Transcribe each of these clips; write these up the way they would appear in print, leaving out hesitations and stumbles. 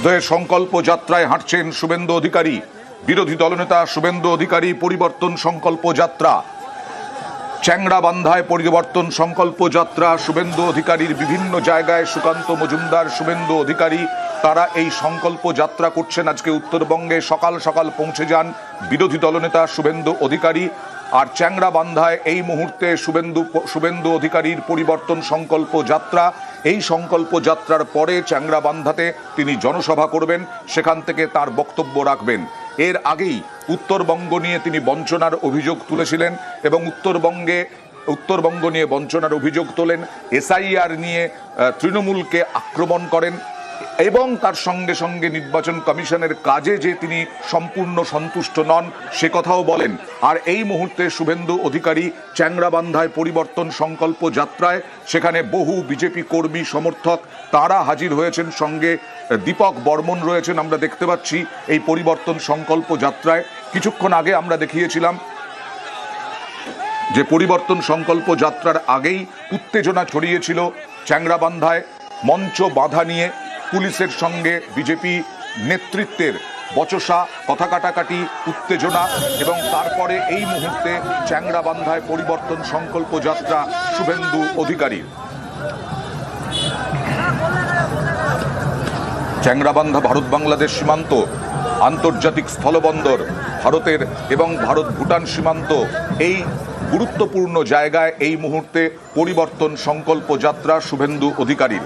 হয়ে সংকল্প যাত্রায় হাঁটছেন শুভেন্দু অধিকারী। বিরোধী দলনেতা শুভেন্দু অধিকারী পরিবর্তন সংকল্প যাত্রা। চ্যাংড়াবান্ধায় পরিবর্তন সংকল্প যাত্রা। শুভেন্দু অধিকারীর বিভিন্ন জায়গায় সুকান্ত মজুমদার, শুভেন্দু অধিকারী তারা এই সংকল্প যাত্রা করছেন। আজকে উত্তরবঙ্গে সকাল সকাল পৌঁছে যান বিরোধী দলনেতা শুভেন্দু অধিকারী। আর চ্যাংড়াবান্ধায় এই মুহূর্তে শুভেন্দু অধিকারীর পরিবর্তন সংকল্প যাত্রা। এই সংকল্প যাত্রার পরে চ্যাংড়াবান্ধাতে তিনি জনসভা করবেন, সেখান থেকে তার বক্তব্য রাখবেন। এর আগেই উত্তরবঙ্গ নিয়ে তিনি বঞ্চনার অভিযোগ তুলেছিলেন এবং উত্তরবঙ্গ নিয়ে বঞ্চনার অভিযোগ তোলেন, এসআইআর নিয়ে তৃণমূলকে আক্রমণ করেন এবং তার সঙ্গে সঙ্গে নির্বাচন কমিশনের কাজে যে তিনি সম্পূর্ণ সন্তুষ্ট নন সে কথাও বলেন। আর এই মুহূর্তে শুভেন্দু অধিকারী চ্যাংড়াবান্ধায় পরিবর্তন সংকল্প যাত্রায়, সেখানে বহু বিজেপি কর্মী সমর্থক তারা হাজির হয়েছেন, সঙ্গে দীপক বর্মন রয়েছেন। আমরা দেখতে পাচ্ছি এই পরিবর্তন সংকল্প যাত্রায় কিছুক্ষণ আগে আমরা দেখিয়েছিলাম যে পরিবর্তন সংকল্প যাত্রার আগেই উত্তেজনা ছড়িয়েছিল চ্যাংড়াবান্ধায়। মঞ্চ বাধা নিয়ে পুলিশের সঙ্গে বিজেপি নেতৃত্বের বচসা, কথা কাটাকাটি, উত্তেজনা এবং তারপরে এই মুহূর্তে চ্যাংড়াবান্ধায় পরিবর্তন সংকল্প যাত্রা শুভেন্দু অধিকারীর। চ্যাংড়াবান্ধা ভারত বাংলাদেশ সীমান্ত, আন্তর্জাতিক স্থলবন্দর, ভারতের এবং ভারত ভুটান সীমান্ত, এই গুরুত্বপূর্ণ জায়গায় এই মুহূর্তে পরিবর্তন সংকল্প যাত্রা শুভেন্দু অধিকারীর।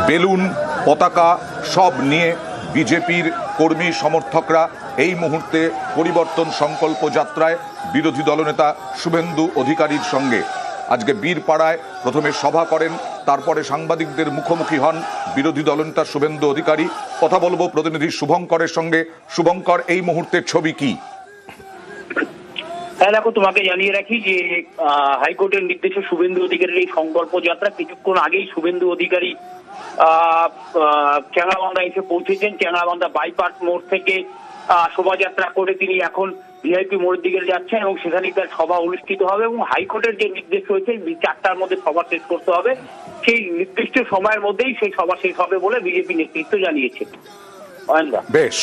বেলুন, পতাকা সব নিয়ে বিজেপির কর্মী সমর্থকরা এই মুহূর্তে পরিবর্তন সংকল্প যাত্রায় বিরোধী দলনেতা শুভেন্দু অধিকারীর সঙ্গে। আজকে বীরপাড়ায় প্রথমে সভা করেন, তারপরে সাংবাদিকদের মুখোমুখি হন বিরোধী দলনেতা শুভেন্দু অধিকারী। কথা বলবো প্রতিনিধি শুভঙ্করের সঙ্গে। শুভঙ্কর, এই মুহূর্তের ছবি কি? হ্যাঁ দেখো, তোমাকে জানিয়ে রাখি যে হাইকোর্টের নির্দেশে শুভেন্দু অধিকারীর এই সংকল্প যাত্রা কিছুক্ষণ আগেই শুভেন্দু অধিকারী চ্যাংড়াবান্ধা এসে পৌঁছেছেন। চ্যাংড়াবান্ধা বাইপাস মোড় থেকে শোভাযাত্রা করে তিনি এখন ভিআইপি মোড়ের দিকে যাচ্ছেন এবং সেখানেই তার সভা অনুষ্ঠিত হবে এবং হাইকোর্টের যে নির্দেশ রয়েছে 4টার মধ্যে সভা শেষ করতে হবে, সেই নির্দিষ্ট সময়ের মধ্যেই সেই সভা শেষ হবে বলে বিজেপি নেতৃত্ব জানিয়েছে। বেশ।